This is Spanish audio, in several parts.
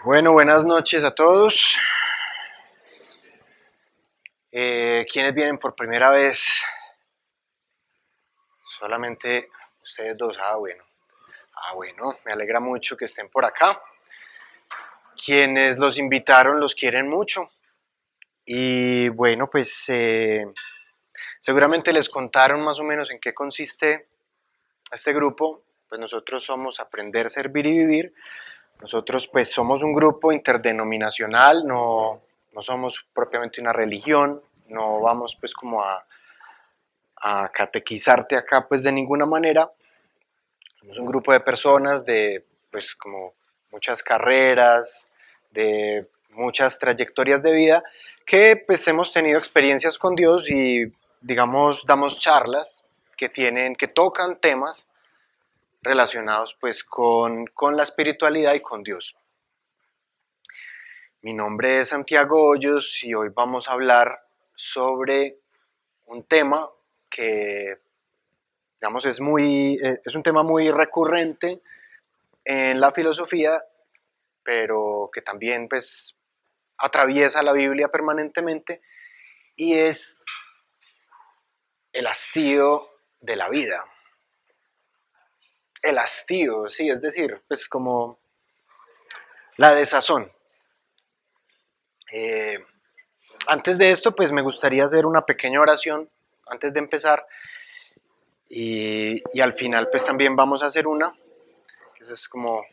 Bueno, buenas noches a todos. ¿Quiénes vienen por primera vez? Solamente ustedes dos. Bueno. Bueno, me alegra mucho que estén por acá. Quienes los invitaron los quieren mucho. Y bueno, pues seguramente les contaron más o menos en qué consiste este grupo. Pues nosotros somos Aprender, Servir y Vivir. Nosotros pues somos un grupo interdenominacional, no somos propiamente una religión, no vamos pues como a catequizarte acá pues de ninguna manera. Somos un grupo de personas de pues como muchas carreras, de muchas trayectorias de vida que pues hemos tenido experiencias con Dios y digamos damos charlas que tocan temas relacionados pues con la espiritualidad y con Dios. Mi nombre es Santiago Hoyos y hoy vamos a hablar sobre un tema que digamos, es un tema muy recurrente en la filosofía, pero que también pues atraviesa la Biblia permanentemente y es el hastío de la vida. El hastío, sí, es decir, pues como la desazón. Eh, Antes de esto, pues me gustaría hacer una pequeña oración antes de empezar y al final pues también vamos a hacer una, que ese es como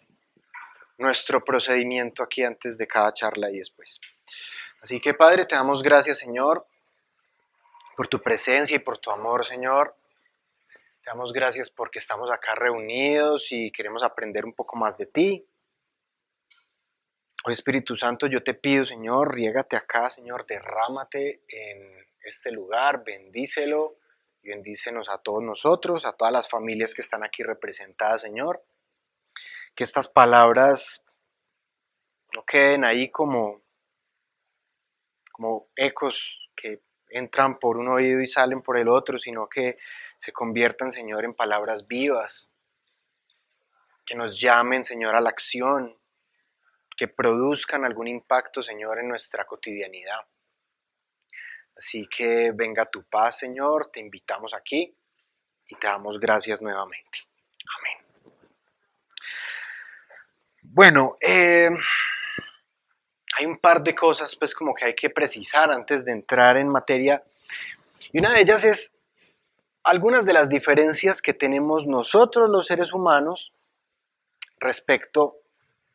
nuestro procedimiento aquí antes de cada charla y después. Así que Padre, te damos gracias, Señor, por tu presencia y por tu amor, Señor. Te damos gracias porque estamos acá reunidos y queremos aprender un poco más de ti. Hoy, Espíritu Santo, yo te pido, Señor, riégate acá, Señor, derrámate en este lugar, bendícelo y bendícenos a todos nosotros, a todas las familias que están aquí representadas, Señor. Que estas palabras no queden ahí como ecos que entran por un oído y salen por el otro, sino que se conviertan, Señor, en palabras vivas, que nos llamen, Señor, a la acción, que produzcan algún impacto, Señor, en nuestra cotidianidad. Así que venga tu paz, Señor, te invitamos aquí y te damos gracias nuevamente. Amén. Bueno, hay un par de cosas pues como que hay que precisar antes de entrar en materia y una de ellas es algunas de las diferencias que tenemos nosotros los seres humanos respecto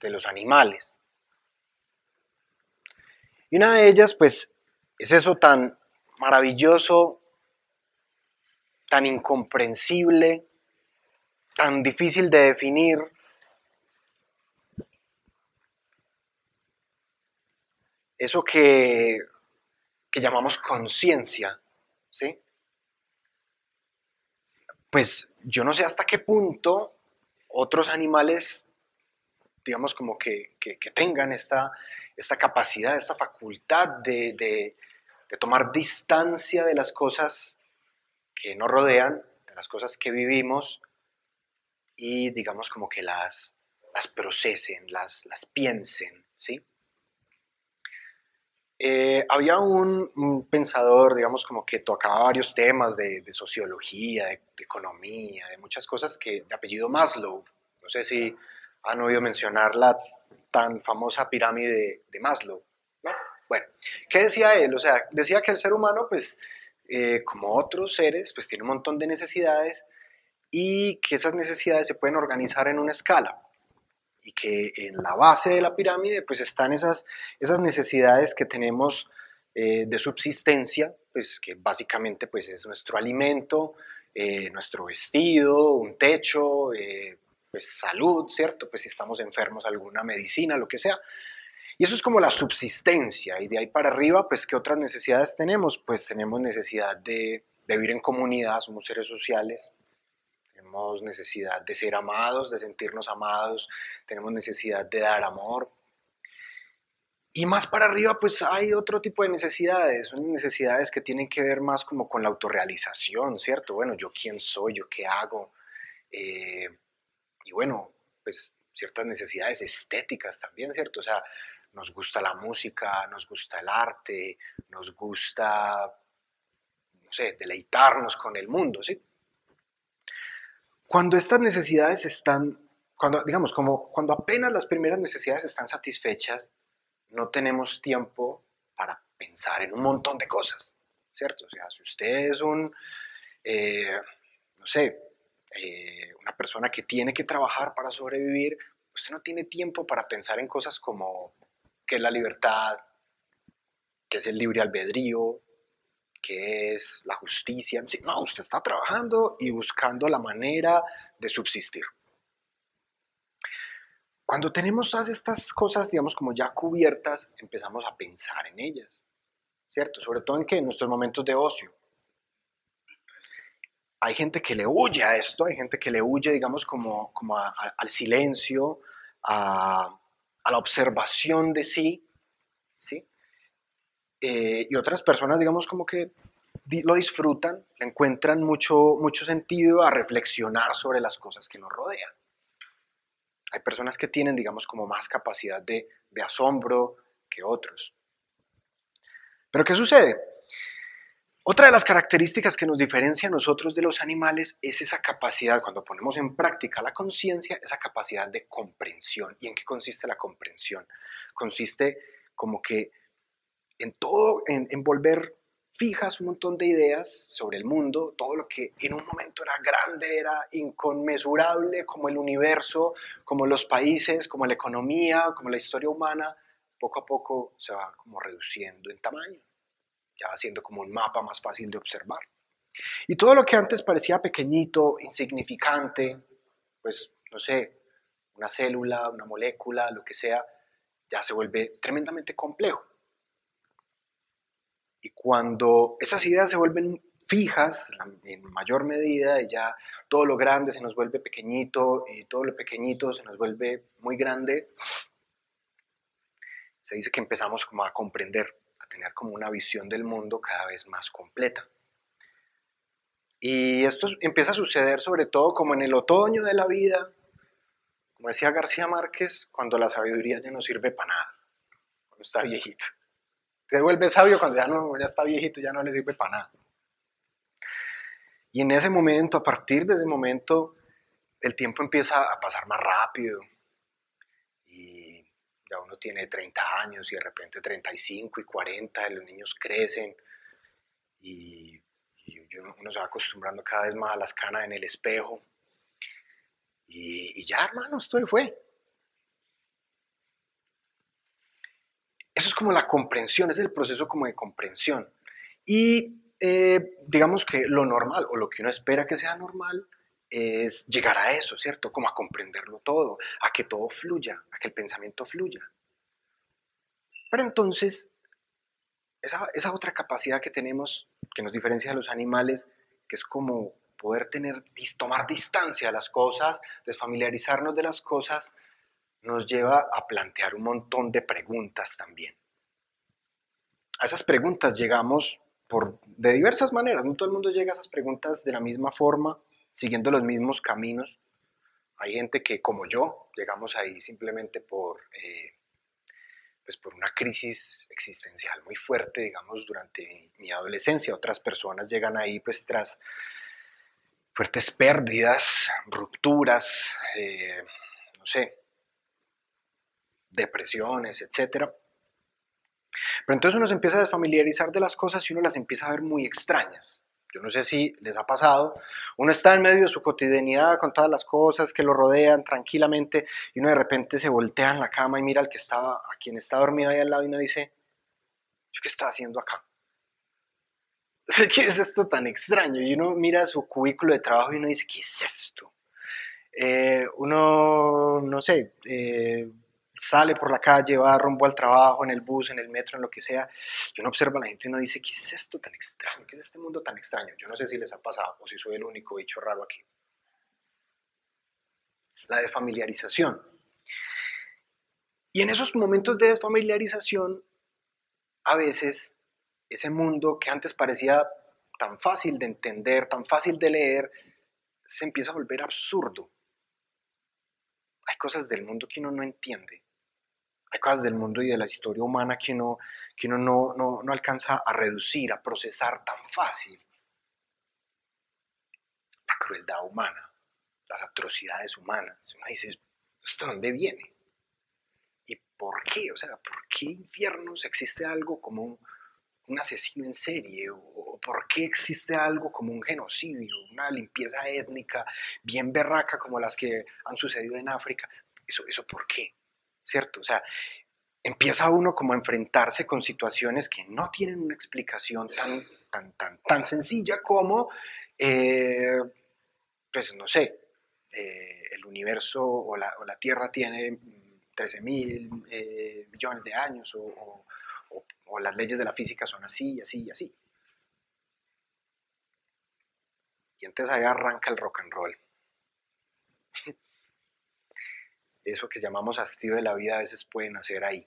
de los animales. Y una de ellas, pues, es eso tan maravilloso, tan incomprensible, tan difícil de definir, eso que llamamos conciencia, ¿sí? Pues yo no sé hasta qué punto otros animales, digamos, como que tengan esta capacidad, esta facultad de tomar distancia de las cosas que nos rodean, de las cosas que vivimos y digamos como que las procesen, las piensen, ¿sí? Había un pensador, digamos, como que tocaba varios temas de sociología, de economía, de muchas cosas, de apellido Maslow. No sé si han oído mencionar la tan famosa pirámide de Maslow, ¿no? Bueno, ¿qué decía él? O sea, decía que el ser humano, pues, como otros seres, pues tiene un montón de necesidades y que esas necesidades se pueden organizar en una escala y que en la base de la pirámide pues están esas necesidades que tenemos de subsistencia, pues que básicamente pues es nuestro alimento, nuestro vestido, un techo, pues salud, ¿cierto? Pues si estamos enfermos, alguna medicina, lo que sea. Y eso es como la subsistencia, y de ahí para arriba, pues ¿qué otras necesidades tenemos? Pues tenemos necesidad de vivir en comunidad, somos seres sociales, tenemos necesidad de ser amados, de sentirnos amados, tenemos necesidad de dar amor. Y más para arriba, pues hay otro tipo de necesidades, son necesidades que tienen que ver más como con la autorrealización, ¿cierto? Bueno, yo quién soy, yo qué hago. Y bueno, pues ciertas necesidades estéticas también, ¿cierto? O sea, nos gusta la música, nos gusta el arte, nos gusta, no sé, deleitarnos con el mundo, ¿sí? Cuando estas necesidades están, cuando, digamos, como cuando apenas las primeras necesidades están satisfechas, no tenemos tiempo para pensar en un montón de cosas, ¿cierto? O sea, si usted es eh, no sé, una persona que tiene que trabajar para sobrevivir, usted no tiene tiempo para pensar en cosas como qué es la libertad, qué es el libre albedrío, qué es la justicia. Sí, no, usted está trabajando y buscando la manera de subsistir. Cuando tenemos todas estas cosas, digamos, como ya cubiertas, empezamos a pensar en ellas, ¿cierto? Sobre todo en que en nuestros momentos de ocio. Hay gente que le huye a esto, hay gente que le huye, digamos, como al silencio, a la observación de sí, ¿sí? Y otras personas, digamos, como que lo disfrutan, le encuentran mucho sentido a reflexionar sobre las cosas que nos rodean. Hay personas que tienen, digamos, como más capacidad de asombro que otros. Pero ¿qué sucede? Otra de las características que nos diferencia a nosotros de los animales es esa capacidad, cuando ponemos en práctica la conciencia, esa capacidad de comprensión. ¿Y en qué consiste la comprensión? Consiste como que en todo, en volver fijas un montón de ideas sobre el mundo, todo lo que en un momento era grande, era inconmensurable, como el universo, como los países, como la economía, como la historia humana, poco a poco se va como reduciendo en tamaño, ya va siendo como un mapa más fácil de observar. Y todo lo que antes parecía pequeñito, insignificante, pues no sé, una célula, una molécula, lo que sea, ya se vuelve tremendamente complejo. Y cuando esas ideas se vuelven fijas en mayor medida y ya todo lo grande se nos vuelve pequeñito y todo lo pequeñito se nos vuelve muy grande, se dice que empezamos como a comprender, a tener como una visión del mundo cada vez más completa. Y esto empieza a suceder sobre todo como en el otoño de la vida, como decía García Márquez, cuando la sabiduría ya no sirve para nada, cuando está viejito. Se vuelve sabio cuando ya está viejito, ya no le sirve para nada. Y en ese momento, a partir de ese momento, el tiempo empieza a pasar más rápido y ya uno tiene 30 años y de repente 35 y 40, y los niños crecen y, y uno se va acostumbrando cada vez más a las canas en el espejo y ya hermano, esto fue. Eso es como la comprensión, es el proceso como de comprensión. Y digamos que lo normal o lo que uno espera que sea normal es llegar a eso, ¿cierto? Como a comprenderlo todo, a que todo fluya, a que el pensamiento fluya. Pero entonces, esa otra capacidad que tenemos, que nos diferencia de los animales, que es como poder tomar distancia a las cosas, desfamiliarizarnos de las cosas, nos lleva a plantear un montón de preguntas también. A esas preguntas llegamos de diversas maneras, no todo el mundo llega a esas preguntas de la misma forma, siguiendo los mismos caminos. Hay gente que, como yo, llegamos ahí simplemente pues por una crisis existencial muy fuerte, digamos, durante mi adolescencia. Otras personas llegan ahí pues tras fuertes pérdidas, rupturas, no sé, depresiones, etcétera. Pero entonces uno se empieza a desfamiliarizar de las cosas y uno las empieza a ver muy extrañas. Yo no sé si les ha pasado, uno está en medio de su cotidianidad con todas las cosas que lo rodean tranquilamente y uno de repente se voltea en la cama y mira a quien está dormido ahí al lado y uno dice, ¿yo qué estaba haciendo acá? ¿Qué es esto tan extraño? Y uno mira su cubículo de trabajo y uno dice, ¿qué es esto? Uno, no sé, sale por la calle, va rumbo al trabajo, en el bus, en el metro, en lo que sea, y uno observa a la gente y uno dice, ¿qué es esto tan extraño? ¿Qué es este mundo tan extraño? Yo no sé si les ha pasado o si soy el único bicho raro aquí. La desfamiliarización. Y en esos momentos de desfamiliarización, a veces, ese mundo que antes parecía tan fácil de entender, tan fácil de leer, se empieza a volver absurdo. Hay cosas del mundo que uno no entiende. Hay cosas del mundo y de la historia humana que uno no alcanza a reducir, a procesar tan fácil. La crueldad humana, las atrocidades humanas. Uno dice, ¿esto de dónde viene? ¿Y por qué? O sea, ¿por qué infiernos existe algo como un asesino en serie? ¿O por qué existe algo como un genocidio, una limpieza étnica bien berraca como las que han sucedido en África? ¿Eso por qué? ¿Cierto? O sea, empieza uno como a enfrentarse con situaciones que no tienen una explicación tan sencilla como, pues no sé, el universo o la Tierra tiene 13.000 millones de años o las leyes de la física son así, así y así. Y entonces ahí arranca el rock and roll. Eso que llamamos hastío de la vida a veces puede nacer ahí.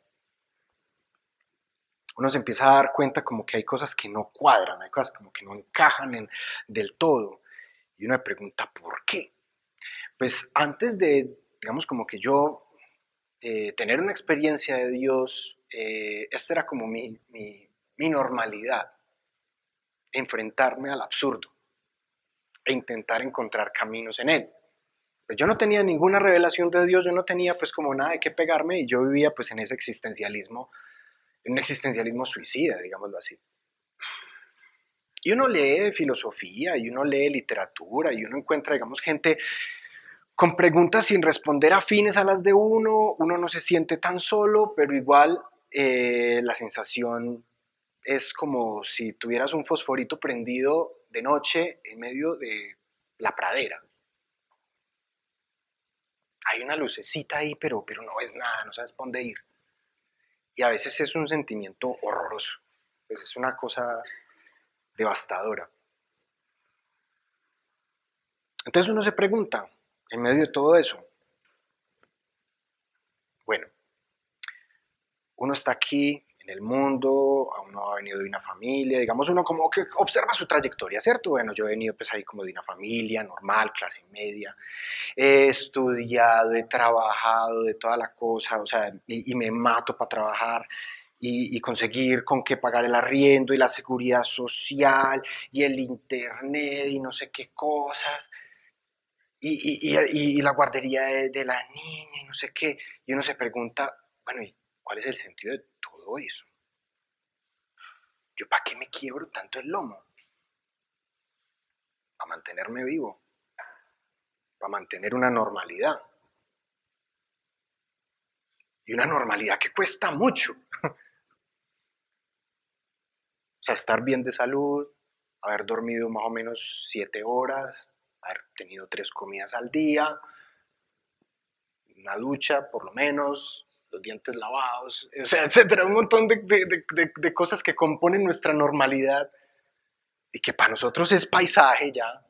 Uno se empieza a dar cuenta como que hay cosas que no cuadran, hay cosas como que no encajan del todo. Y uno me pregunta, ¿por qué? Pues antes de, digamos, como que yo tener una experiencia de Dios, esta era como mi normalidad, enfrentarme al absurdo e intentar encontrar caminos en él. Pues yo no tenía ninguna revelación de Dios, yo no tenía pues como nada de qué pegarme y yo vivía pues en ese existencialismo, en un existencialismo suicida, digámoslo así. Y uno lee filosofía y uno lee literatura y uno encuentra, digamos, gente con preguntas sin responder afines a las de uno no se siente tan solo, pero igual la sensación es como si tuvieras un fosforito prendido de noche en medio de la pradera. Hay una lucecita ahí, pero no ves nada, no sabes por dónde ir. Y a veces es un sentimiento horroroso, pues es una cosa devastadora. Entonces uno se pregunta, en medio de todo eso, bueno, uno está aquí en el mundo, uno ha venido de una familia, digamos, uno como que observa su trayectoria, ¿cierto? Bueno, yo he venido pues ahí como de una familia normal, clase media, he estudiado, he trabajado de toda la cosa, o sea, y me mato para trabajar y conseguir con qué pagar el arriendo y la seguridad social y el internet y no sé qué cosas y la guardería de la niña y no sé qué. Y uno se pregunta, bueno, ¿y cuál es el sentido de todo eso? ¿Yo para qué me quiebro tanto el lomo? Para mantenerme vivo, para mantener una normalidad. Y una normalidad que cuesta mucho. O sea, estar bien de salud, haber dormido más o menos 7 horas, haber tenido 3 comidas al día, una ducha por lo menos, los dientes lavados, o sea, etcétera, un montón de cosas que componen nuestra normalidad y que para nosotros es paisaje ya,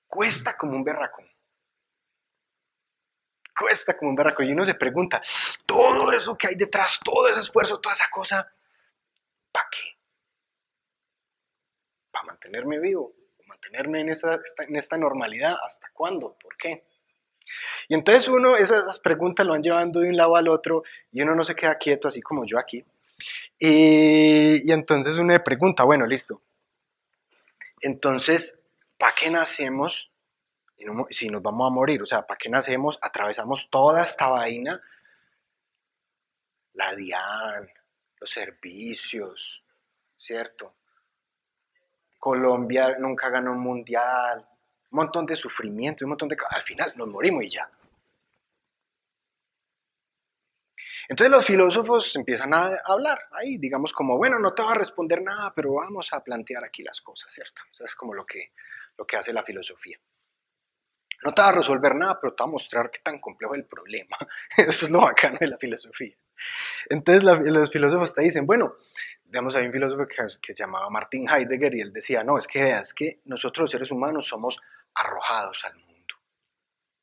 cuesta como un berraco. Cuesta como un berraco. Y uno se pregunta, todo eso que hay detrás, todo ese esfuerzo, toda esa cosa, ¿para qué? ¿Para mantenerme vivo? ¿Mantenerme en esta normalidad? ¿Hasta cuándo? ¿Por qué? Y entonces uno, esas preguntas lo van llevando de un lado al otro y uno no se queda quieto, así como yo aquí. Y entonces uno le pregunta, bueno, listo. Entonces, ¿para qué nacemos si nos vamos a morir? O sea, ¿para qué nacemos? Atravesamos toda esta vaina, la DIAN, los servicios, ¿cierto? Colombia nunca ganó un mundial, un montón de sufrimiento, un montón de... Al final nos morimos y ya. Entonces los filósofos empiezan a hablar ahí, digamos como, bueno, no te va a responder nada, pero vamos a plantear aquí las cosas, ¿cierto? O sea, es como lo que hace la filosofía. No te va a resolver nada, pero te va a mostrar qué tan complejo es el problema. Eso es lo bacano de la filosofía. Entonces los filósofos te dicen, bueno, digamos, hay un filósofo que se llamaba Martin Heidegger y él decía, no, es que nosotros los seres humanos somos arrojados al mundo.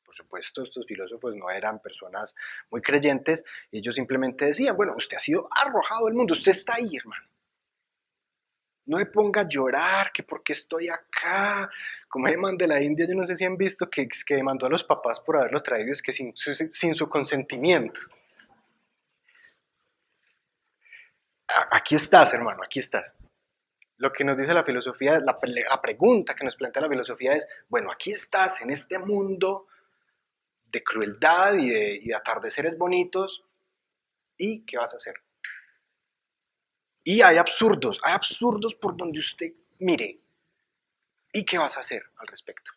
Por supuesto, estos filósofos no eran personas muy creyentes, ellos simplemente decían, bueno, usted ha sido arrojado al mundo, usted está ahí, hermano. No me ponga a llorar, que porque estoy acá. Como ese man de la India, yo no sé si han visto que demandó a los papás por haberlo traído, es que sin su consentimiento. Aquí estás, hermano, aquí estás. Lo que nos dice la filosofía, la pregunta que nos plantea la filosofía es, bueno, aquí estás en este mundo de crueldad y de atardeceres bonitos, ¿y qué vas a hacer? Y hay absurdos por donde usted mire, ¿y qué vas a hacer al respecto?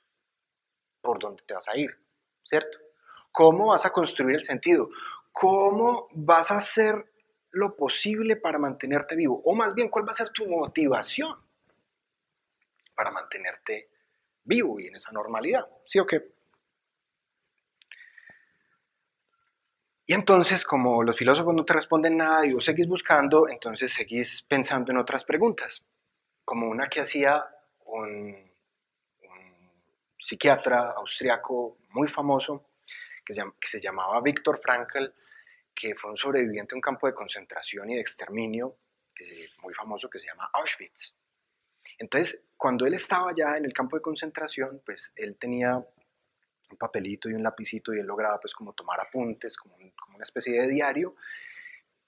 ¿Por dónde te vas a ir? ¿Cierto? ¿Cómo vas a construir el sentido? ¿Cómo vas a hacer lo posible para mantenerte vivo? O más bien, ¿cuál va a ser tu motivación para mantenerte vivo y en esa normalidad? ¿Sí o qué? Y entonces, como los filósofos no te responden nada y vos seguís buscando, entonces seguís pensando en otras preguntas, como una que hacía un psiquiatra austriaco muy famoso que se llamaba Viktor Frankl, que fue un sobreviviente de un campo de concentración y de exterminio muy famoso que se llama Auschwitz. Entonces, cuando él estaba ya en el campo de concentración, pues él tenía un papelito y un lapicito y él lograba pues como tomar apuntes, como una especie de diario,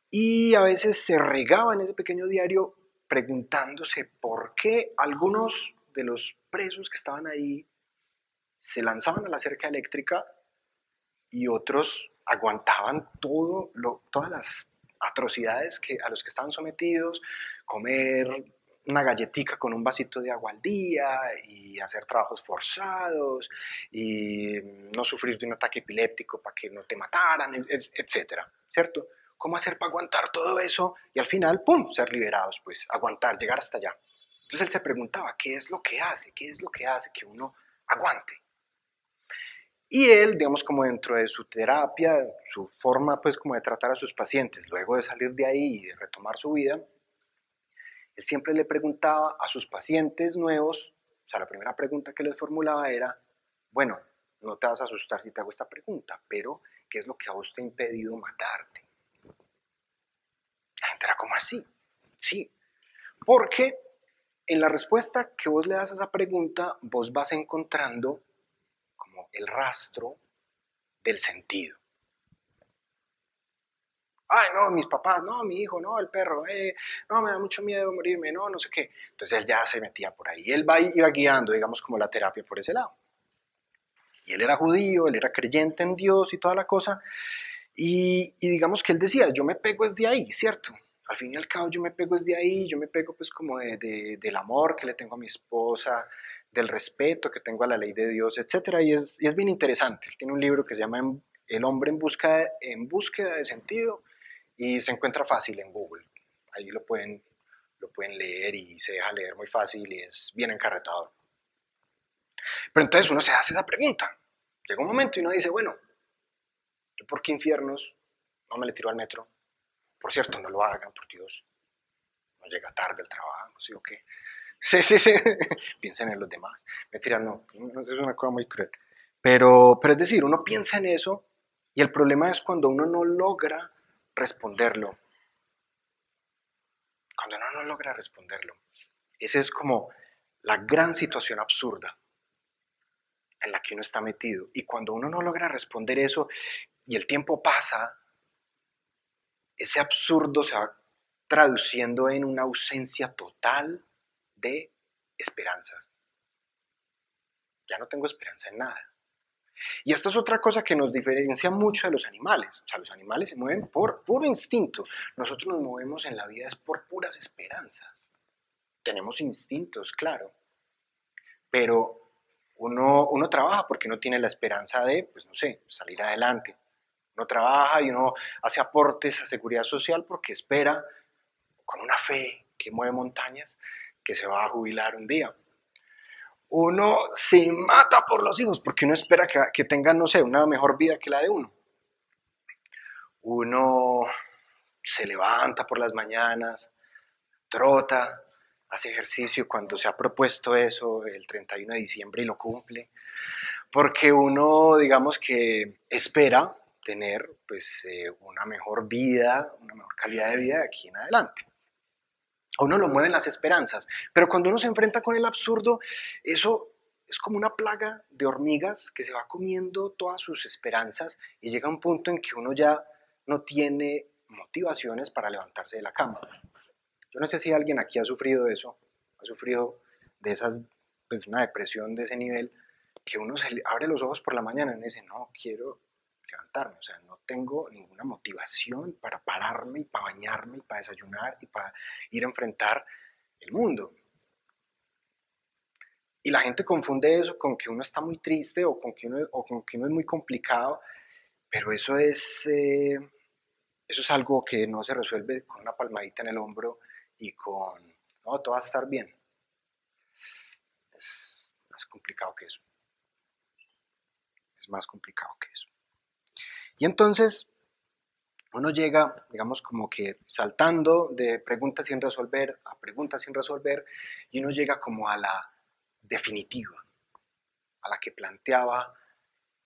y a veces se regaba en ese pequeño diario preguntándose por qué algunos de los presos que estaban ahí se lanzaban a la cerca eléctrica y otros aguantaban todas las atrocidades a los que estaban sometidos, comer una galletica con un vasito de agua al día y hacer trabajos forzados y no sufrir de un ataque epiléptico para que no te mataran, etcétera, ¿cierto? ¿Cómo hacer para aguantar todo eso y al final, ¡pum!, ser liberados, pues aguantar, llegar hasta allá? Entonces él se preguntaba, ¿qué es lo que hace? ¿Qué es lo que hace que uno aguante? Y él, digamos, como dentro de su terapia, su forma pues como de tratar a sus pacientes, luego de salir de ahí y de retomar su vida, él siempre le preguntaba a sus pacientes nuevos, o sea, la primera pregunta que les formulaba era, bueno, no te vas a asustar si te hago esta pregunta, pero ¿qué es lo que a vos te ha impedido matarte? La gente era como así, sí, porque en la respuesta que vos le das a esa pregunta, vos vas encontrando como el rastro del sentido. Ay, no, mis papás, no, mi hijo, no, el perro, no, me da mucho miedo morirme, no, no sé qué. Entonces él ya se metía por ahí. Él iba guiando, digamos, como la terapia por ese lado. Y él era judío, él era creyente en Dios y toda la cosa. Y digamos que él decía, yo me pego es de ahí, ¿cierto? Al fin y al cabo yo me pego es de ahí, yo me pego pues como del amor que le tengo a mi esposa, del respeto que tengo a la ley de Dios, etcétera. Y es bien interesante. Él tiene un libro que se llama El hombre en búsqueda de sentido y se encuentra fácil en Google. Ahí lo pueden leer y se deja leer muy fácil y es bien encarretado. Pero entonces uno se hace esa pregunta. Llega un momento y uno dice, bueno, ¿yo por qué infiernos no me le tiro al metro? Por cierto, no lo hagan, por Dios. No llega tarde el trabajo, ¿sí o qué? Sí, sí, sí. Piensen en los demás. Mentira, no, es una cosa muy cruel. Pero es decir, uno piensa en eso y el problema es cuando uno no logra responderlo. Cuando uno no logra responderlo. Esa es como la gran situación absurda en la que uno está metido. Y cuando uno no logra responder eso y el tiempo pasa, ese absurdo se va traduciendo en una ausencia total de esperanzas. Ya no tengo esperanza en nada. Y esto es otra cosa que nos diferencia mucho de los animales. O sea, los animales se mueven por puro instinto. Nosotros nos movemos en la vida es por puras esperanzas. Tenemos instintos, claro, pero uno trabaja porque uno tiene la esperanza de, pues no sé, salir adelante. Uno trabaja y uno hace aportes a seguridad social porque espera, con una fe que mueve montañas, que se va a jubilar un día. Uno se mata por los hijos porque uno espera que tengan, no sé, una mejor vida que la de uno. Uno se levanta por las mañanas, trota, hace ejercicio cuando se ha propuesto eso el 31 de diciembre y lo cumple, porque uno, digamos que espera tener pues una mejor vida, una mejor calidad de vida de aquí en adelante. A uno lo mueven las esperanzas, pero cuando uno se enfrenta con el absurdo, eso es como una plaga de hormigas que se va comiendo todas sus esperanzas y llega un punto en que uno ya no tiene motivaciones para levantarse de la cama. Yo no sé si alguien aquí ha sufrido eso, ha sufrido de esas, pues una depresión de ese nivel, que uno se abre los ojos por la mañana y dice, no quiero levantarme, o sea, no tengo ninguna motivación para pararme y para bañarme y para desayunar y para ir a enfrentar el mundo. Y la gente confunde eso con que uno está muy triste o con que uno es muy complicado, pero eso es algo que no se resuelve con una palmadita en el hombro y con, no, todo va a estar bien. Es más complicado que eso. Es más complicado que eso. Y entonces uno llega, digamos, como que saltando de preguntas sin resolver a preguntas sin resolver, y uno llega como a la definitiva, a la que planteaba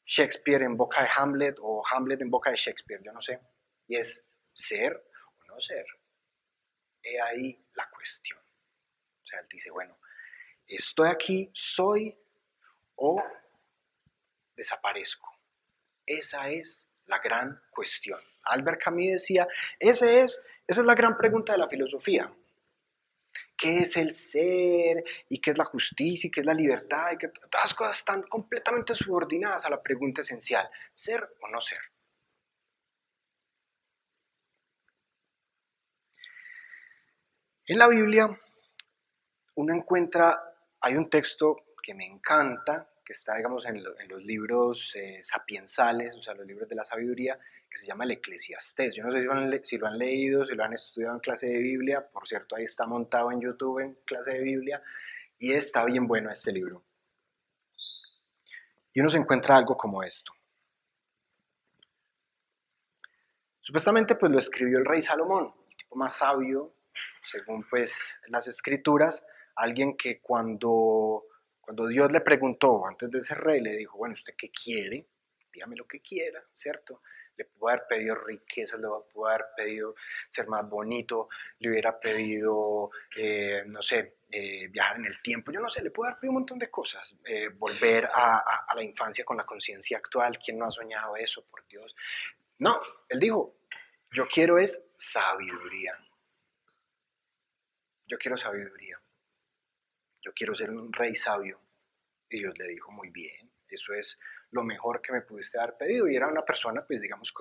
Shakespeare en boca de Hamlet o Hamlet en boca de Shakespeare, yo no sé, y es ser o no ser. He ahí la cuestión. O sea, él dice, bueno, estoy aquí, soy o desaparezco. Esa es la gran cuestión. Albert Camus decía, esa es la gran pregunta de la filosofía. ¿Qué es el ser? ¿Y qué es la justicia? ¿Y qué es la libertad? Y que todas las cosas están completamente subordinadas a la pregunta esencial, ¿ser o no ser? En la Biblia uno encuentra, hay un texto que me encanta, que está, digamos, en los libros sapiensales, o sea, los libros de la sabiduría, que se llama el Eclesiastés. Yo no sé si lo han leído, si lo han estudiado en clase de Biblia, por cierto, ahí está montado en YouTube en clase de Biblia, y está bien bueno este libro. Y uno se encuentra algo como esto. Supuestamente, pues lo escribió el rey Salomón, el tipo más sabio, según pues las escrituras, alguien que cuando Dios le preguntó antes de ser rey, le dijo, bueno, ¿usted qué quiere? Dígame lo que quiera, ¿cierto? Le pudo haber pedido riquezas, le pudo haber pedido ser más bonito, le hubiera pedido, no sé, viajar en el tiempo, yo no sé, le pudo haber pedido un montón de cosas, volver a la infancia con la conciencia actual, ¿quién no ha soñado eso, por Dios? No, él dijo, yo quiero es sabiduría, yo quiero sabiduría, yo quiero ser un rey sabio. Y Dios le dijo, muy bien, eso es lo mejor que me pudiste haber pedido. Y era una persona, pues digamos,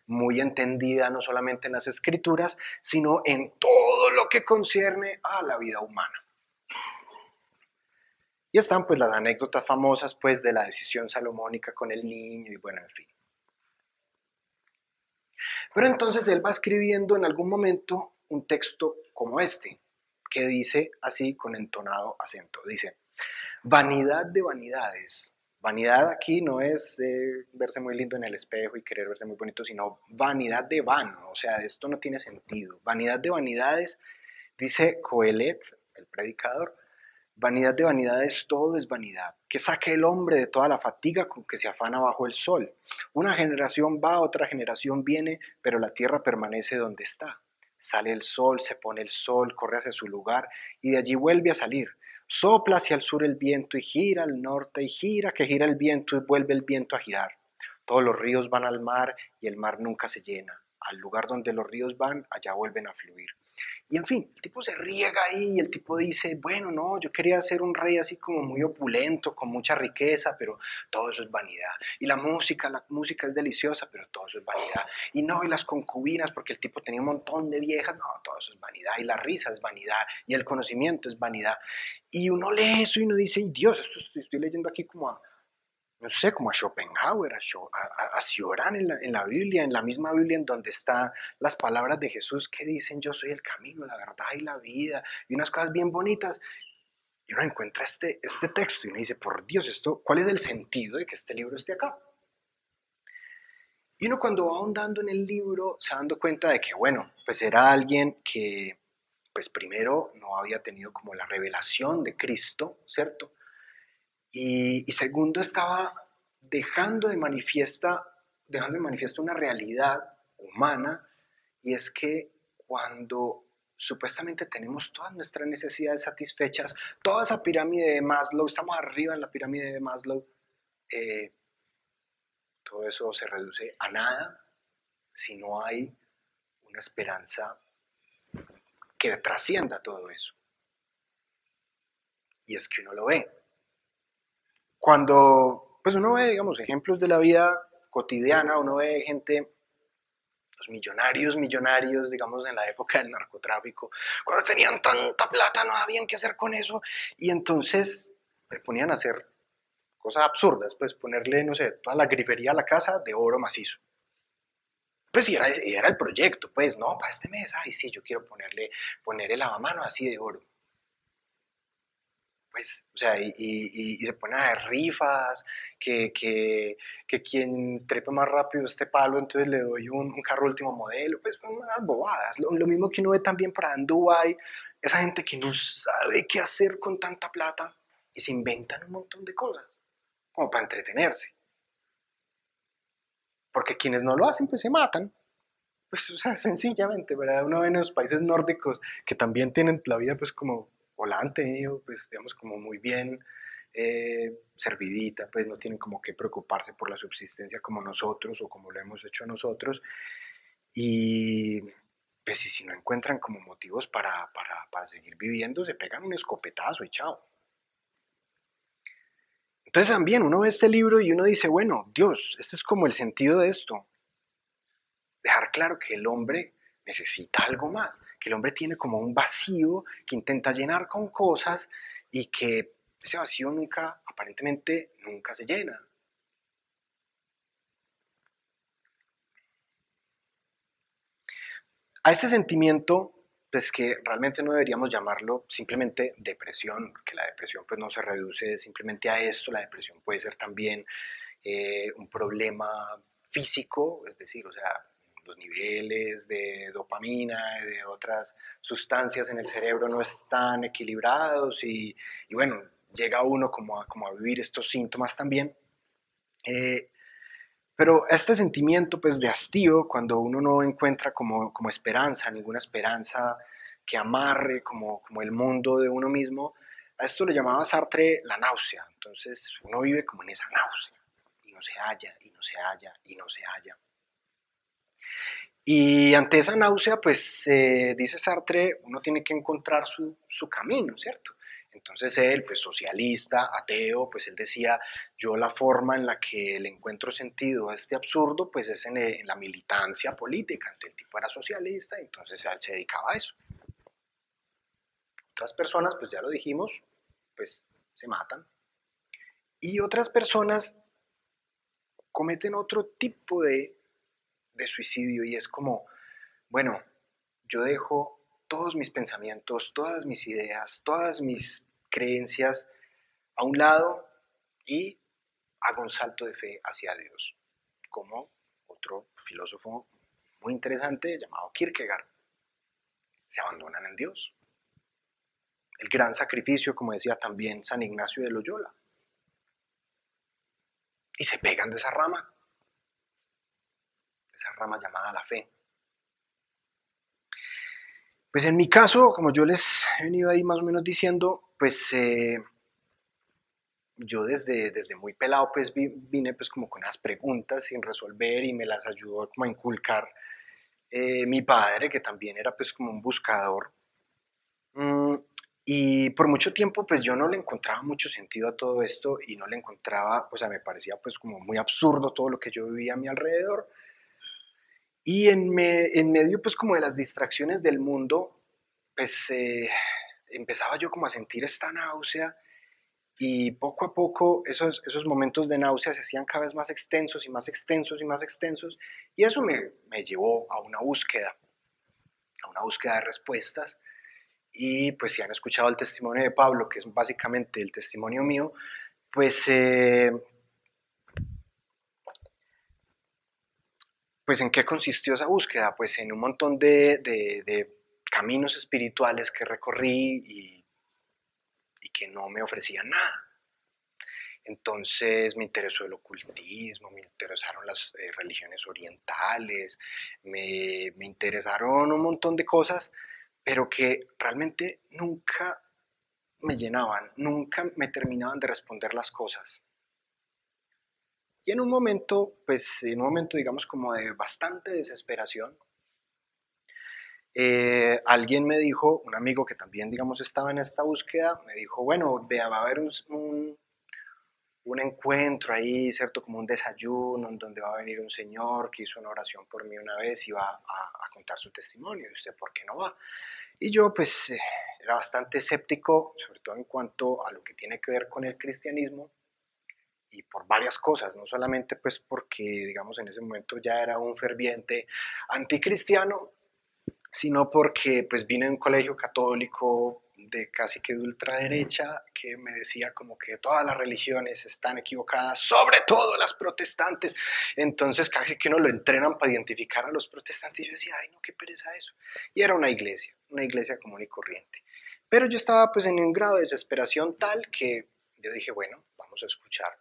muy entendida no solamente en las escrituras, sino en todo lo que concierne a la vida humana. Y están pues las anécdotas famosas pues de la decisión salomónica con el niño y bueno, en fin. Pero entonces él va escribiendo en algún momento un texto como este, que dice así con entonado acento, dice, vanidad de vanidades. Vanidad aquí no es verse muy lindo en el espejo y querer verse muy bonito, sino vanidad de vano, o sea, esto no tiene sentido. Vanidad de vanidades, dice Coelet, el predicador, vanidad de vanidades, todo es vanidad. Que saque el hombre de toda la fatiga con que se afana bajo el sol. Una generación va, otra generación viene, pero la tierra permanece donde está. Sale el sol, se pone el sol, corre hacia su lugar y de allí vuelve a salir. Sopla hacia el sur el viento y gira al norte y gira, que gira el viento y vuelve el viento a girar. Todos los ríos van al mar y el mar nunca se llena. Al lugar donde los ríos van, allá vuelven a fluir. Y en fin, el tipo se riega ahí y el tipo dice, bueno, no, yo quería ser un rey así como muy opulento, con mucha riqueza, pero todo eso es vanidad. Y la música es deliciosa, pero todo eso es vanidad. Y no, y las concubinas, porque el tipo tenía un montón de viejas, no, todo eso es vanidad. Y la risa es vanidad, y el conocimiento es vanidad. Y uno lee eso y uno dice, y Dios, esto estoy leyendo aquí como a, no sé, como a Schopenhauer, a Cioran en la Biblia, en la misma Biblia en donde están las palabras de Jesús que dicen yo soy el camino, la verdad y la vida, y unas cosas bien bonitas. Y uno encuentra este texto y uno dice, por Dios, ¿cuál es el sentido de que este libro esté acá? Y uno cuando va ahondando en el libro se va dando cuenta de que, bueno, pues era alguien que, pues primero no había tenido como la revelación de Cristo, ¿cierto? Y segundo, estaba dejando de manifiesto una realidad humana, y es que cuando supuestamente tenemos todas nuestras necesidades satisfechas, toda esa pirámide de Maslow, estamos arriba en la pirámide de Maslow, eh, todo eso se reduce a nada si no hay una esperanza que trascienda todo eso. Y es que uno lo ve. Cuando pues uno ve, digamos, ejemplos de la vida cotidiana, uno ve gente, los millonarios, digamos, en la época del narcotráfico, cuando tenían tanta plata no sabían qué hacer con eso, y entonces se ponían a hacer cosas absurdas, pues ponerle, no sé, toda la grifería a la casa de oro macizo. Pues sí, era el proyecto, pues, no, para este mes, ay, sí, yo quiero poner el lavamanos así de oro. Pues, o sea, y se ponen a dar rifas, que quien trepe más rápido este palo, entonces le doy un carro último modelo, pues unas bobadas. Lo mismo que uno ve también para en Dubai, esa gente que no sabe qué hacer con tanta plata y se inventan un montón de cosas, como para entretenerse. Porque quienes no lo hacen, pues se matan. Pues, o sea, sencillamente, ¿verdad? Uno ve en los países nórdicos que también tienen la vida, pues, como, o la han tenido, pues, digamos, como muy bien servidita, pues, no tienen como que preocuparse por la subsistencia como nosotros o como lo hemos hecho nosotros. Y, pues, y si no encuentran como motivos para seguir viviendo, se pegan un escopetazo y chao. Entonces también uno ve este libro y uno dice, bueno, Dios, este es como el sentido de esto. Dejar claro que el hombre necesita algo más, que el hombre tiene como un vacío que intenta llenar con cosas y que ese vacío nunca, aparentemente, nunca se llena. A este sentimiento, pues que realmente no deberíamos llamarlo simplemente depresión, porque la depresión pues no se reduce simplemente a esto, la depresión puede ser también un problema físico, es decir, o sea, los niveles de dopamina y de otras sustancias en el cerebro no están equilibrados y bueno, llega uno como a vivir estos síntomas también. Eh, pero este sentimiento pues de hastío, cuando uno no encuentra como esperanza, ninguna esperanza que amarre como el mundo de uno mismo, a esto le llamaba Sartre la náusea. Entonces uno vive como en esa náusea y no se halla, y no se halla, y no se halla. Y ante esa náusea, pues dice Sartre, uno tiene que encontrar su camino, ¿cierto? Entonces él, pues socialista, ateo, pues él decía, yo la forma en la que le encuentro sentido a este absurdo, pues es en la militancia política. Entonces el tipo era socialista, entonces él se dedicaba a eso. Otras personas, pues ya lo dijimos, pues se matan. Y otras personas cometen otro tipo de suicidio y es como, bueno, yo dejo todos mis pensamientos, todas mis ideas, todas mis creencias a un lado y hago un salto de fe hacia Dios, como otro filósofo muy interesante llamado Kierkegaard. Se abandonan en Dios. El gran sacrificio, como decía también San Ignacio de Loyola. Y se pegan de esa rama llamada la fe. Pues en mi caso, como yo les he venido ahí más o menos diciendo, pues yo desde muy pelado pues vine pues como con unas preguntas sin resolver y me las ayudó como a inculcar mi padre, que también era pues como un buscador. Mm, y por mucho tiempo pues yo no le encontraba mucho sentido a todo esto y no le encontraba, o sea, me parecía pues como muy absurdo todo lo que yo vivía a mi alrededor. Y en medio pues como de las distracciones del mundo, pues empezaba yo como a sentir esta náusea y poco a poco esos momentos de náusea se hacían cada vez más extensos y más extensos y más extensos y eso me llevó a una búsqueda de respuestas y pues si han escuchado el testimonio de Pablo, que es básicamente el testimonio mío, pues, pues ¿en qué consistió esa búsqueda? Pues en un montón de caminos espirituales que recorrí y que no me ofrecían nada. Entonces me interesó el ocultismo, me interesaron las religiones orientales, me interesaron un montón de cosas, pero que realmente nunca me llenaban, nunca me terminaban de responder las cosas. Y en un momento, pues en un momento digamos como de bastante desesperación, alguien me dijo, un amigo que también digamos estaba en esta búsqueda, me dijo, bueno, vea, va a haber un encuentro ahí, ¿cierto? Como un desayuno en donde va a venir un señor que hizo una oración por mí una vez y va a contar su testimonio. ¿Y usted por qué no va? Y yo pues era bastante escéptico, sobre todo en cuanto a lo que tiene que ver con el cristianismo y por varias cosas, no solamente pues porque digamos en ese momento ya era un ferviente anticristiano, sino porque pues vine de un colegio católico de casi que de ultraderecha que me decía como que todas las religiones están equivocadas, sobre todo las protestantes. Entonces casi que uno lo entrenan para identificar a los protestantes y yo decía, ay no, qué pereza eso. Y era una iglesia común y corriente. Pero yo estaba pues en un grado de desesperación tal que yo dije, bueno, vamos a escuchar.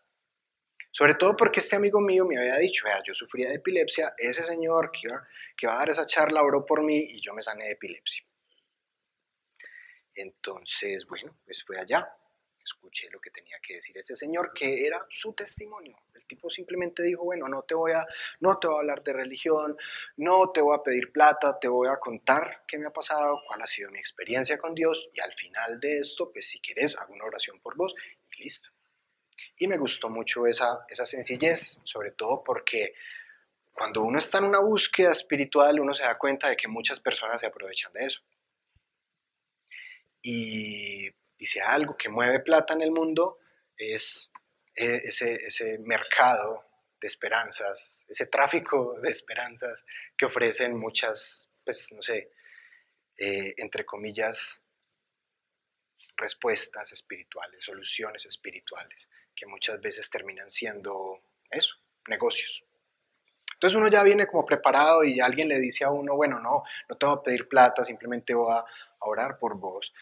Sobre todo porque este amigo mío me había dicho, vea, yo sufría de epilepsia, ese señor que va a dar esa charla oró por mí y yo me sané de epilepsia. Entonces, bueno, pues fue allá, escuché lo que tenía que decir ese señor, que era su testimonio. El tipo simplemente dijo, bueno, no te voy a hablar de religión, no te voy a pedir plata, te voy a contar qué me ha pasado, cuál ha sido mi experiencia con Dios, y al final de esto, pues si quieres, hago una oración por vos, y listo. Y me gustó mucho esa sencillez, sobre todo porque cuando uno está en una búsqueda espiritual, uno se da cuenta de que muchas personas se aprovechan de eso. Y si hay algo que mueve plata en el mundo, es ese mercado de esperanzas, ese tráfico de esperanzas que ofrecen muchas, pues no sé, entre comillas, respuestas espirituales, soluciones espirituales, que muchas veces terminan siendo eso, negocios. Entonces uno ya viene como preparado y alguien le dice a uno, bueno, no te voy a pedir plata, simplemente voy a orar por vos.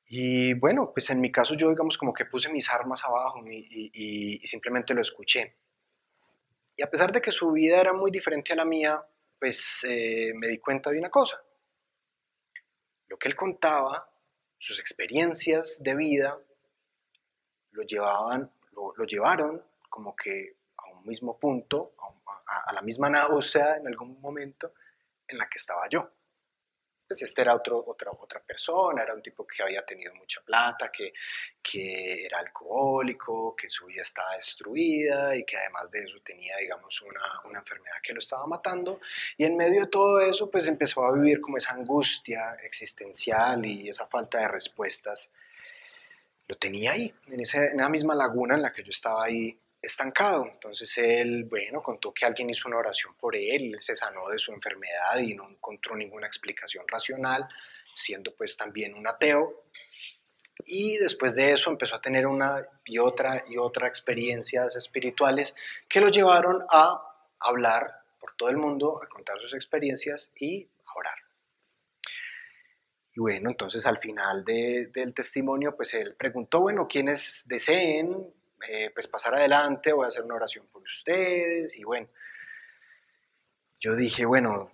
Y bueno, pues en mi caso yo digamos como que puse mis armas abajo y simplemente lo escuché. Y a pesar de que su vida era muy diferente a la mía, pues me di cuenta de una cosa. Lo que él contaba, sus experiencias de vida, lo llevaron como que a un mismo punto, a la misma náusea en algún momento en la que estaba yo. Pues este era otra persona, era un tipo que había tenido mucha plata, que era alcohólico, que su vida estaba destruida y que además de eso tenía, digamos, una enfermedad que lo estaba matando. Y en medio de todo eso, pues empezó a vivir como esa angustia existencial y esa falta de respuestas. Lo tenía ahí, en esa misma laguna en la que yo estaba ahí estancado. Entonces él, bueno, contó que alguien hizo una oración por él se sanó de su enfermedad y no encontró ninguna explicación racional, siendo pues también un ateo. Y después de eso empezó a tener una y otra experiencias espirituales que lo llevaron a hablar por todo el mundo, a contar sus experiencias y a orar. Y bueno, entonces al final del testimonio, pues él preguntó, bueno, quienes deseen pues pasar adelante, voy a hacer una oración por ustedes. Y bueno, yo dije, bueno,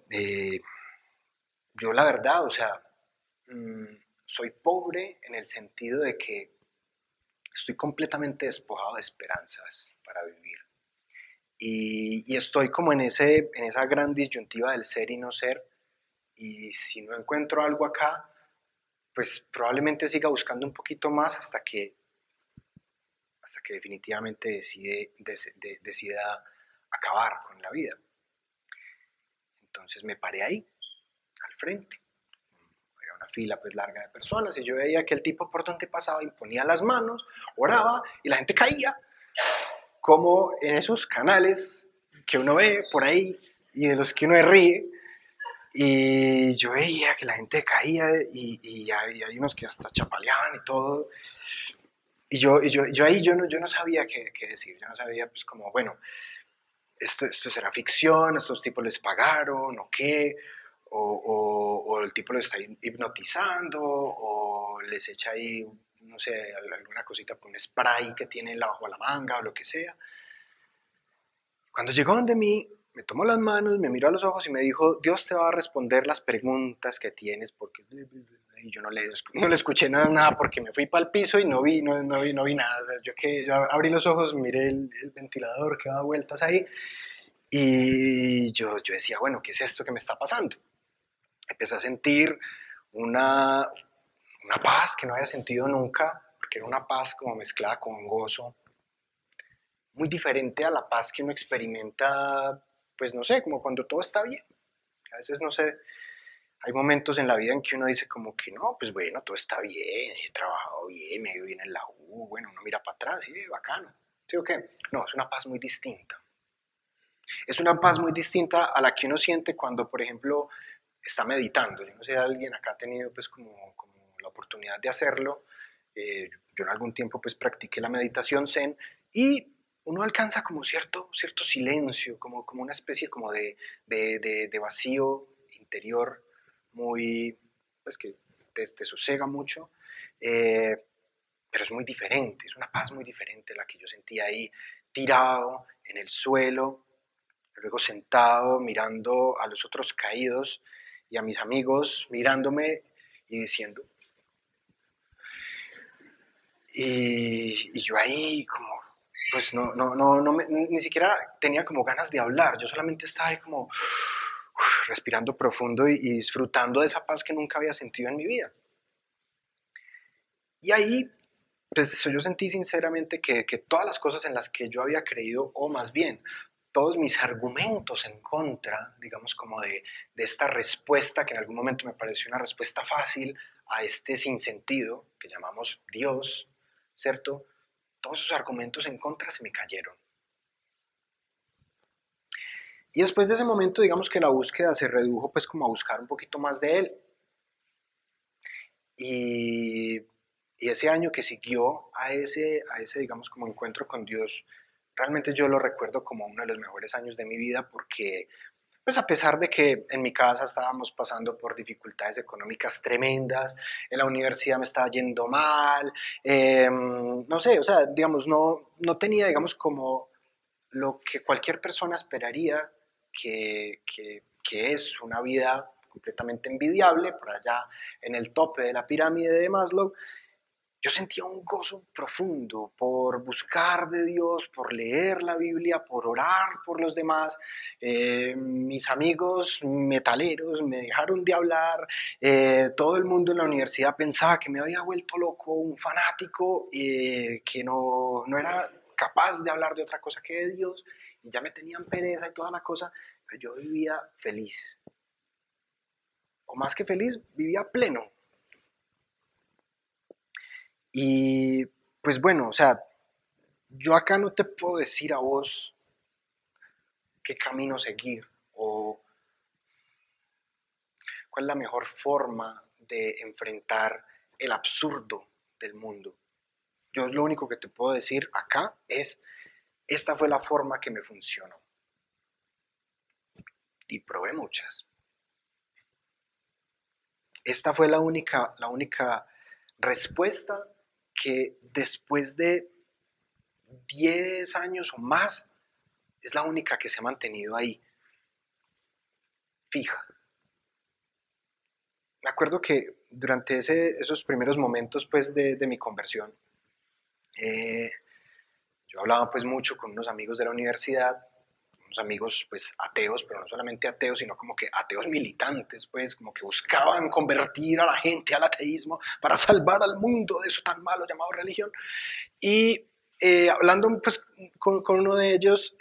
yo la verdad, o sea, mmm, soy pobre en el sentido de que estoy completamente despojado de esperanzas para vivir. Y estoy como en esa gran disyuntiva del ser y no ser. Y si no encuentro algo acá, pues probablemente siga buscando un poquito más hasta que definitivamente decida acabar con la vida. Entonces me paré ahí, al frente. Había una fila pues larga de personas y yo veía que el tipo por donde pasaba imponía las manos, oraba y la gente caía, como en esos canales que uno ve por ahí y de los que uno ríe. Y yo veía que la gente caía y hay unos que hasta chapaleaban y todo. Yo ahí yo no sabía qué decir, yo no sabía pues como, bueno, esto será ficción, estos tipos les pagaron o qué, o el tipo lo está hipnotizando, o les echa ahí, no sé, alguna cosita con un spray que tiene bajo la manga o lo que sea. Cuando llegó donde mí, me tomó las manos, me miró a los ojos y me dijo, Dios te va a responder las preguntas que tienes, porque y yo no le escuché nada porque me fui para el piso y no vi nada. O sea, yo abrí los ojos, miré el ventilador que daba vueltas ahí y yo decía, bueno, ¿qué es esto que me está pasando? Empecé a sentir una, una paz que no había sentido nunca, porque era una paz como mezclada con gozo, muy diferente a la paz que uno experimenta, pues no sé, como cuando todo está bien. A veces, no sé, hay momentos en la vida en que uno dice como que no, pues bueno, todo está bien, he trabajado bien, me ha ido bien en la U, bueno, uno mira para atrás y bacano. ¿Sí o qué? No, es una paz muy distinta. Es una paz muy distinta a la que uno siente cuando, por ejemplo, está meditando. Yo no sé, alguien acá ha tenido pues como la oportunidad de hacerlo. Yo en algún tiempo pues practiqué la meditación zen y uno alcanza como cierto silencio, como una especie como de vacío interior muy, pues que te sosega mucho, eh, pero es muy diferente, es una paz muy diferente la que yo sentía ahí tirado en el suelo, luego sentado mirando a los otros caídos y a mis amigos mirándome y diciendo, y yo ahí como, pues ni siquiera tenía como ganas de hablar, yo solamente estaba ahí como respirando profundo y disfrutando de esa paz que nunca había sentido en mi vida. Y ahí, pues yo sentí sinceramente que todas las cosas en las que yo había creído, o más bien, todos mis argumentos en contra, digamos, como de esta respuesta que en algún momento me pareció una respuesta fácil a este sinsentido que llamamos Dios, ¿cierto? Todos esos argumentos en contra se me cayeron. Y después de ese momento, digamos que la búsqueda se redujo pues como a buscar un poquito más de él. Y, y ese año que siguió a ese, digamos, como encuentro con Dios, realmente yo lo recuerdo como uno de los mejores años de mi vida porque, pues a pesar de que en mi casa estábamos pasando por dificultades económicas tremendas, en la universidad me estaba yendo mal, no sé, o sea, digamos, no tenía, digamos, como lo que cualquier persona esperaría que es una vida completamente envidiable, por allá en el tope de la pirámide de Maslow, yo sentía un gozo profundo por buscar de Dios, por leer la Biblia, por orar por los demás. Mis amigos metaleros me dejaron de hablar. Todo el mundo en la universidad pensaba que me había vuelto loco, un fanático, que no era capaz de hablar de otra cosa que de Dios. Y ya me tenían pereza y toda la cosa. Pero yo vivía feliz. O más que feliz, vivía pleno. Y pues bueno, o sea, yo acá no te puedo decir a vos qué camino seguir o cuál es la mejor forma de enfrentar el absurdo del mundo. Yo lo único que te puedo decir acá es, esta fue la forma que me funcionó. Y probé muchas. Esta fue la única respuesta que después de 10 años o más es la única que se ha mantenido ahí, fija. Me acuerdo que durante esos primeros momentos pues de mi conversión, eh, yo hablaba pues mucho con unos amigos de la universidad, unos amigos pues ateos, pero no solamente ateos, sino como que ateos militantes, pues como que buscaban convertir a la gente al ateísmo para salvar al mundo de eso tan malo llamado religión. Y hablando pues con uno de ellos,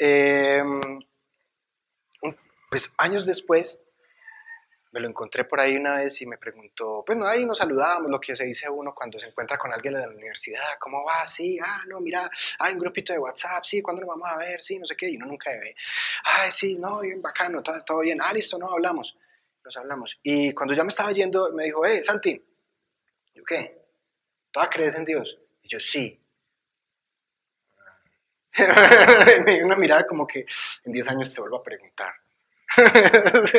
pues años después, me lo encontré por ahí una vez y me preguntó, pues no, ahí nos saludábamos, lo que se dice uno cuando se encuentra con alguien de la universidad, ¿cómo va? Sí, no, mira, hay un grupito de WhatsApp, sí, ¿cuándo nos vamos a ver? Sí, no sé qué, y uno nunca ve. Ay, sí, no, bien bacano, todo bien, listo, no, hablamos, nos hablamos. Y cuando ya me estaba yendo, me dijo, Santi, ¿yo qué? ¿Todavía crees en Dios? Y yo, sí. Me dio una mirada como que en 10 años te vuelvo a preguntar. Sí,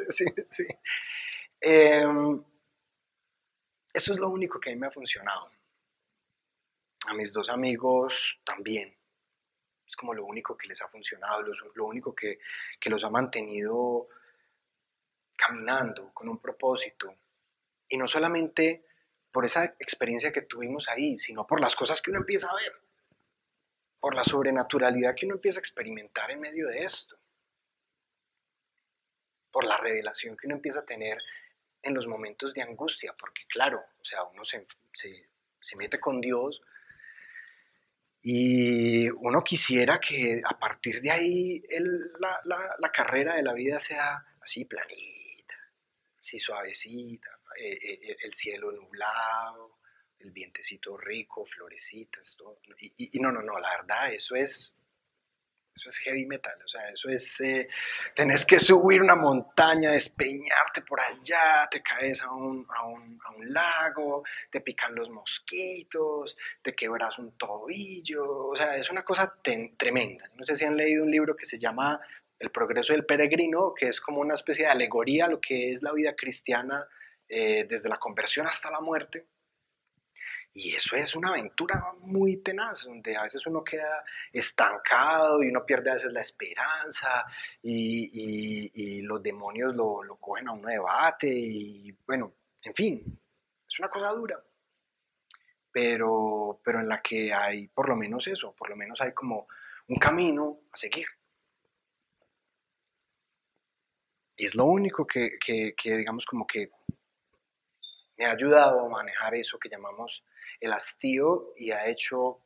sí, sí. Eh, Eso es lo único que a mí me ha funcionado. A mis dos amigos también. Es como lo único que les ha funcionado, lo único que los ha mantenido caminando con un propósito. Y no solamente por esa experiencia que tuvimos ahí, sino por las cosas que uno empieza a ver, por la sobrenaturalidad que uno empieza a experimentar en medio de esto, por la revelación que uno empieza a tener en los momentos de angustia, porque claro, o sea, uno se mete con Dios y uno quisiera que a partir de ahí la carrera de la vida sea así planita, así suavecita, el cielo nublado, el vientecito rico, florecitas, todo. Y no, no, no, la verdad, eso es heavy metal, o sea, eso es, tenés que subir una montaña, despeñarte por allá, te caes a un lago, te pican los mosquitos, te quebras un tobillo, o sea, es una cosa tremenda. No sé si han leído un libro que se llama El progreso del peregrino, que es como una especie de alegoría a lo que es la vida cristiana desde la conversión hasta la muerte. Y eso es una aventura muy tenaz, donde a veces uno queda estancado y uno pierde a veces la esperanza y los demonios lo cogen a uno de bate y bueno, en fin, es una cosa dura, pero en la que hay por lo menos eso, por lo menos hay como un camino a seguir. Y es lo único que digamos como que me ha ayudado a manejar eso que llamamos el hastío y ha hecho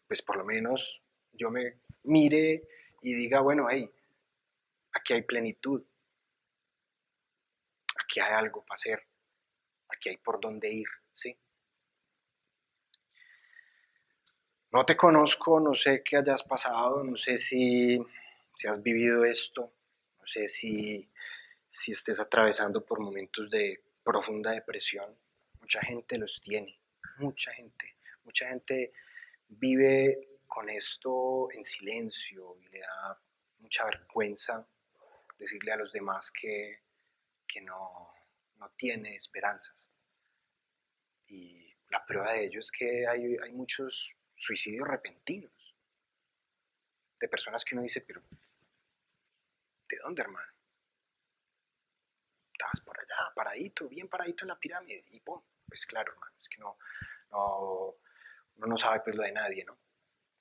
pues por lo menos yo me mire y diga, bueno, hey, aquí hay plenitud, aquí hay algo para hacer, aquí hay por dónde ir, ¿sí? No te conozco, no sé qué hayas pasado, no sé si has vivido esto, no sé si estés atravesando por momentos de profunda depresión. Mucha gente los tiene, mucha gente vive con esto en silencio y le da mucha vergüenza decirle a los demás que no tiene esperanzas. Y la prueba de ello es que hay muchos suicidios repentinos de personas que uno dice, pero ¿de dónde, hermano? Estabas por allá, paradito, bien paradito en la pirámide, y ¡pum! Pues claro, hermano, es que no, uno no sabe pues lo de nadie, ¿no?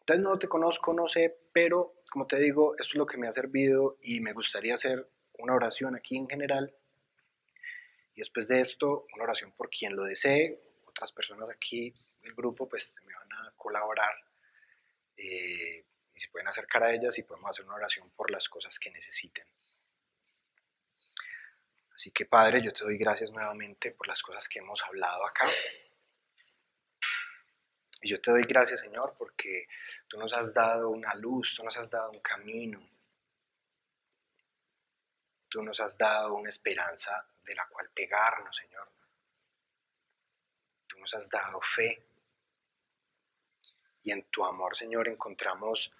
Entonces no te conozco, no sé, pero como te digo, esto es lo que me ha servido y me gustaría hacer una oración aquí en general y después de esto una oración por quien lo desee. Otras personas aquí del grupo pues me van a colaborar y se pueden acercar a ellas y podemos hacer una oración por las cosas que necesiten. Así que Padre, yo te doy gracias nuevamente por las cosas que hemos hablado acá. Y yo te doy gracias, Señor, porque tú nos has dado una luz, tú nos has dado un camino, tú nos has dado una esperanza de la cual pegarnos, Señor. Tú nos has dado fe y en tu amor, Señor, encontramos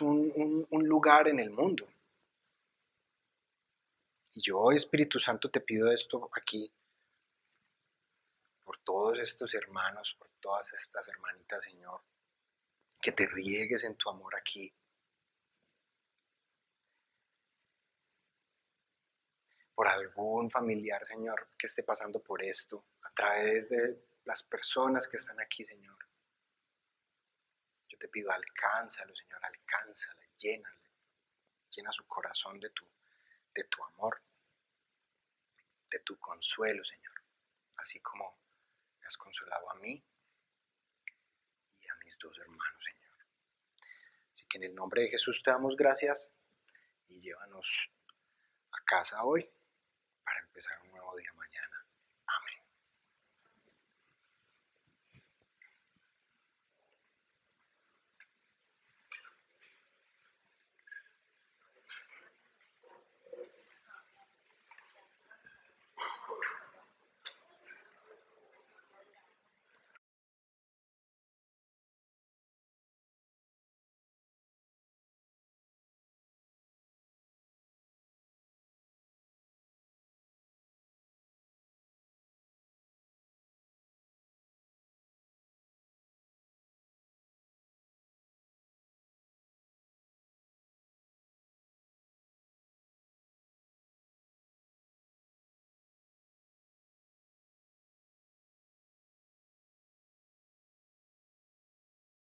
un lugar en el mundo. Y yo, Espíritu Santo, te pido esto aquí por todos estos hermanos, por todas estas hermanitas, Señor, que te riegues en tu amor aquí. Por algún familiar, Señor, que esté pasando por esto, a través de las personas que están aquí, Señor. Yo te pido, alcánzalo, Señor, alcánzala, llénale, llena su corazón de tu amor, de tu consuelo, Señor, así como me has consolado a mí y a mis dos hermanos, Señor. Así que en el nombre de Jesús te damos gracias y llévanos a casa hoy para empezar un nuevo día mañana.